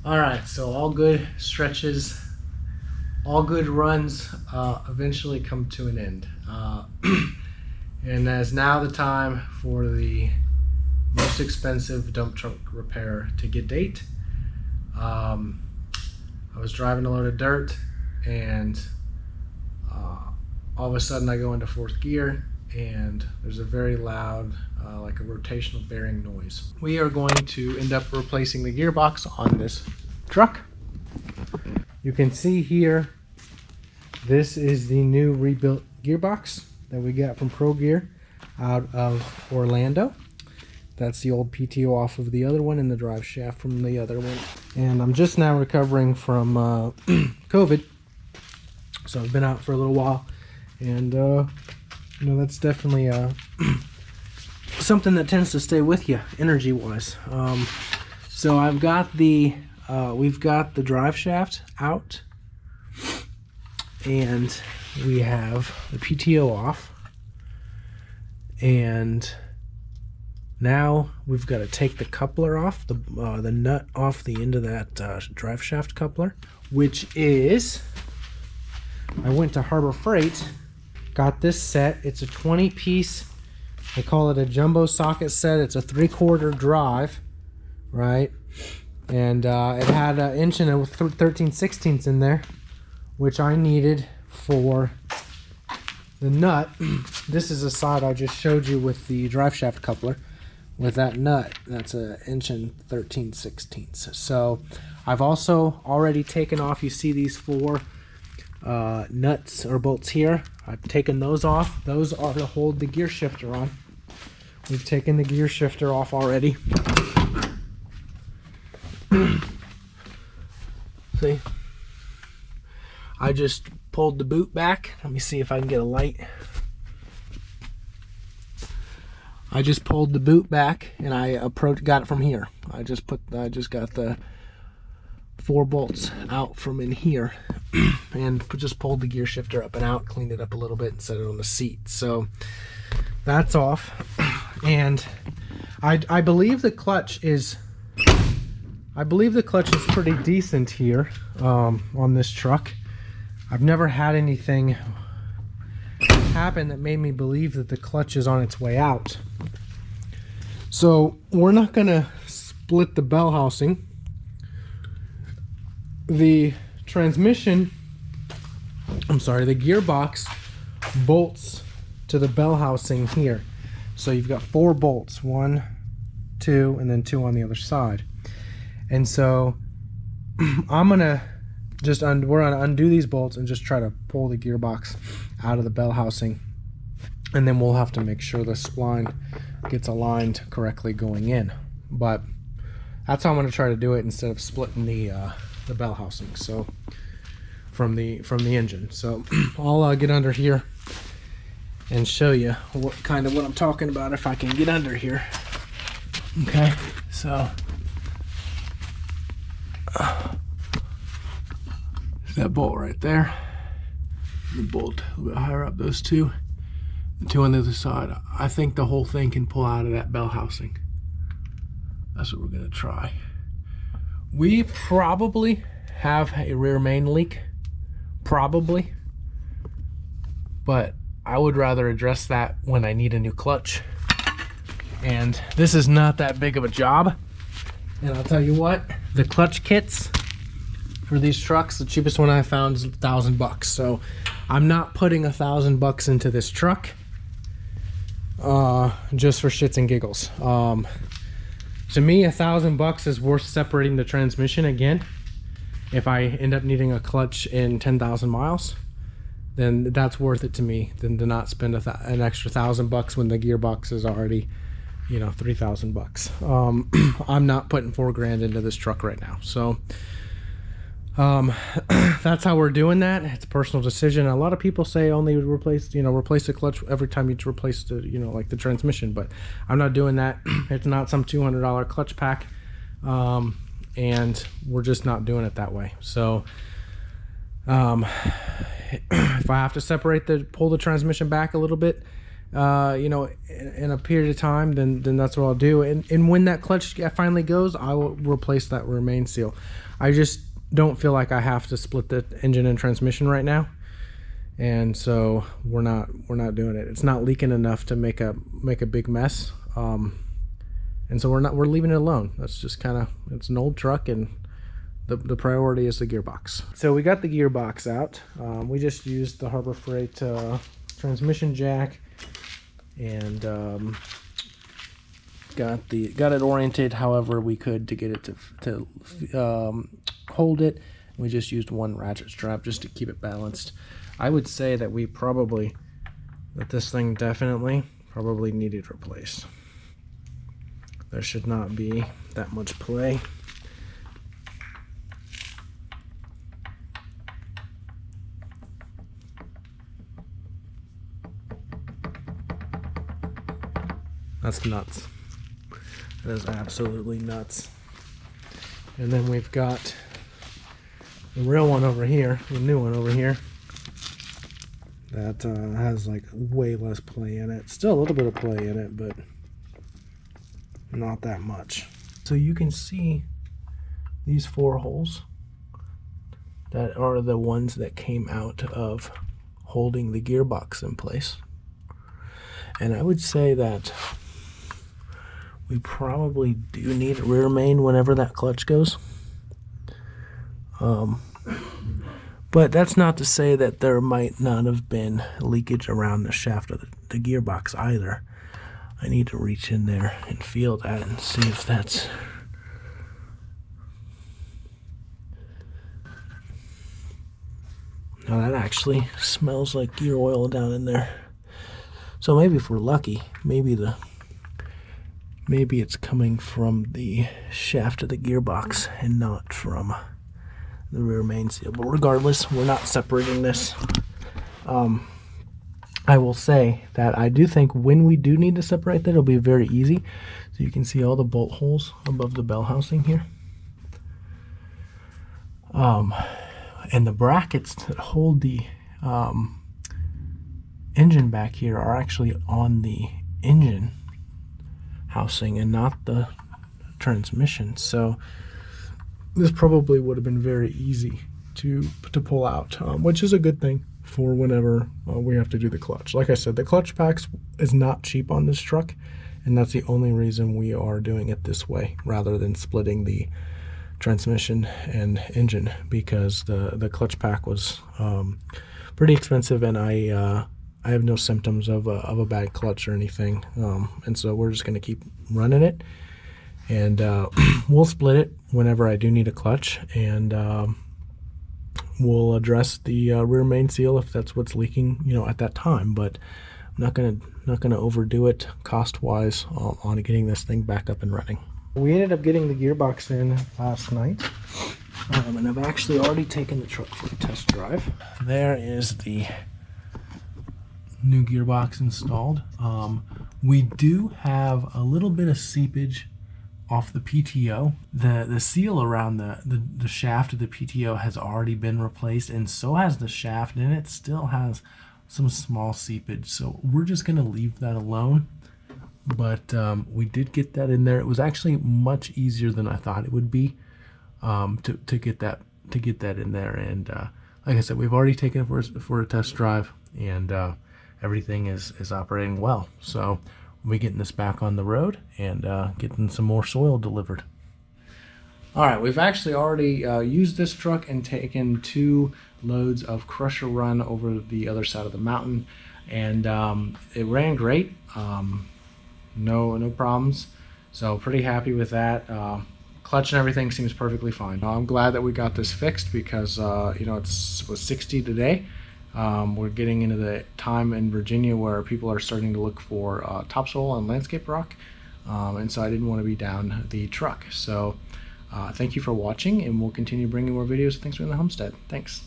All right, so all good stretches, all good runs eventually come to an end. And as now the time for the most expensive dump truck repair to get date. I was driving a load of dirt, and all of a sudden I go into fourth gear, and there's a very loud, like a rotational bearing noise. We are going to end up replacing the gearbox on this truck. You can see here, this is the new rebuilt gearbox that we got from Pro Gear out of Orlando. That's the old PTO off of the other one and the drive shaft from the other one. And I'm just now recovering from COVID. So I've been out for a little while. And, you know, that's definitely something that tends to stay with you energy-wise. So I've got we've got the drive shaft out. And we have the PTO off. And now we've got to take the coupler off, the nut off the end of that drive shaft coupler, which is, I went to Harbor Freight, got this set. It's a 20-piece, they call it a jumbo socket set. It's a 3/4 drive, right? And it had an inch and a 13/16 in there, which I needed for the nut. This is a side I just showed you with the drive shaft coupler. With that nut, that's an inch and 13/16. So I've also already taken off, you see these 4 nuts or bolts here. I've taken those off. Those are to hold the gear shifter on. We've taken the gear shifter off already. See? I just pulled the boot back. Let me see if I can get a light. I just pulled the boot back and I got it from here. I just got the 4 bolts out from in here and just pulled the gear shifter up and out, cleaned it up a little bit and set it on the seat. So that's off. And I believe the clutch is pretty decent here on this truck. I've never had anything happen that made me believe that the clutch is on its way out. So we're not gonna split the bell housing. The transmission, the gearbox bolts to the bell housing here. So you've got 4 bolts, 1, 2, and then 2 on the other side. And so I'm gonna we're gonna undo these bolts and just try to pull the gearbox out of the bell housing, and then we'll have to make sure the spline gets aligned correctly going in. But that's how I'm going to try to do it instead of splitting the bell housing, so from the engine. So I'll get under here and show you what I'm talking about if I can get under here. Okay, so that bolt right there, the bolt a little bit higher up, those 2, the 2 on the other side. I think the whole thing can pull out of that bell housing. That's what we're gonna try. We probably have a rear main leak, probably, but I would rather address that when I need a new clutch. And this is not that big of a job. And I'll tell you what, the clutch kits for these trucks, the cheapest one I found is $1,000. So I'm not putting $1,000 into this truck just for shits and giggles. To me, $1,000 is worth separating the transmission again. If I end up needing a clutch in 10,000 miles, then that's worth it to me than to not spend an extra $1,000 when the gearbox is already, you know, $3,000. I'm not putting $4,000 into this truck right now. So that's how we're doing that. It's a personal decision. A lot of people say only replace the clutch every time you replace the, like the transmission, but I'm not doing that. It's not some $200 clutch pack, and we're just not doing it that way. So if I have to pull the transmission back a little bit you know, in a period of time, then that's what I'll do. And when that clutch finally goes, I will replace that remain seal. I just don't feel like I have to split the engine and transmission right now, and so we're not doing it. It's not leaking enough to make a big mess, and so we're leaving it alone. That's just kind of, it's an old truck, and the priority is the gearbox. So we got the gearbox out. We just used the Harbor Freight transmission jack, and got it oriented however we could to get it to hold it. We just used one ratchet strap just to keep it balanced. I would say that this thing definitely probably needed replaced. There should not be that much play. That's nuts. That is absolutely nuts. And then we've got the real one over here, the new one over here, that has like way less play in it. Still a little bit of play in it, but not that much. So you can see these 4 holes that are the ones that came out of holding the gearbox in place. And I would say that we probably do need a rear main whenever that clutch goes. But that's not to say that there might not have been leakage around the shaft of the gearbox either. I need to reach in there and feel that and see if that's... Now that actually smells like gear oil down in there. So maybe if we're lucky, maybe it's coming from the shaft of the gearbox and not from the rear main seal. But regardless, we're not separating this. I will say that I do think when we do need to separate that, it'll be very easy. So you can see all the bolt holes above the bell housing here. And the brackets that hold the engine back here are actually on the engine housing and not the transmission. So this probably would have been very easy to pull out, which is a good thing for whenever we have to do the clutch. Like I said, the clutch packs is not cheap on this truck, and that's the only reason we are doing it this way rather than splitting the transmission and engine, because the clutch pack was pretty expensive, and I have no symptoms of a bad clutch or anything, and so we're just going to keep running it, and we'll split it whenever I do need a clutch, and we'll address the rear main seal if that's what's leaking, you know, at that time. But I'm not gonna overdo it cost wise on getting this thing back up and running. We ended up getting the gearbox in last night, and I've actually already taken the truck for a test drive. There is the new gearbox installed. We do have a little bit of seepage off the PTO. The seal around the shaft of the PTO has already been replaced, and so has the shaft, and it still has some small seepage. So we're just gonna leave that alone. But we did get that in there. It was actually much easier than I thought it would be to get that in there. And like I said, we've already taken it for a test drive, and everything is operating well. So we'll be getting this back on the road and getting some more soil delivered. All right, we've actually already used this truck and taken 2 loads of crusher run over the other side of the mountain, and it ran great. No problems, so pretty happy with that. Clutch and everything seems perfectly fine. I'm glad that we got this fixed, because you know, it was 60 today. We're getting into the time in Virginia where people are starting to look for topsoil and landscape rock, and so I didn't want to be down the truck. So thank you for watching, and we'll continue bringing more videos. Thanks for the homestead. Thanks.